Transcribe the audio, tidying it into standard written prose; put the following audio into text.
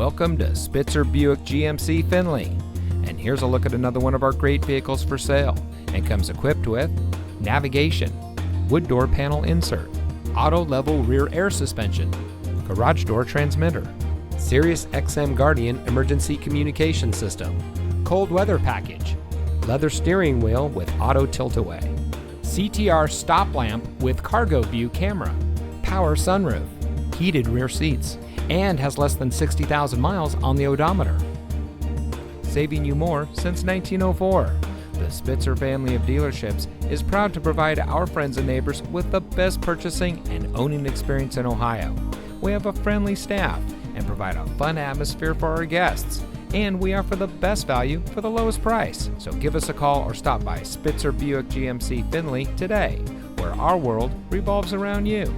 Welcome to Spitzer Buick GMC Findlay. And here's a look at another one of our great vehicles for sale, and comes equipped with navigation, wood door panel insert, auto level rear air suspension, garage door transmitter, Sirius XM Guardian emergency communication system, cold weather package, leather steering wheel with auto tilt-away, CTR stop lamp with cargo view camera, power sunroof, heated rear seats, and has less than 60,000 miles on the odometer. Saving you more since 1904. The Spitzer family of dealerships is proud to provide our friends and neighbors with the best purchasing and owning experience in Ohio. We have a friendly staff and provide a fun atmosphere for our guests. And we offer the best value for the lowest price. So give us a call or stop by Spitzer Buick GMC Findlay today, where our world revolves around you.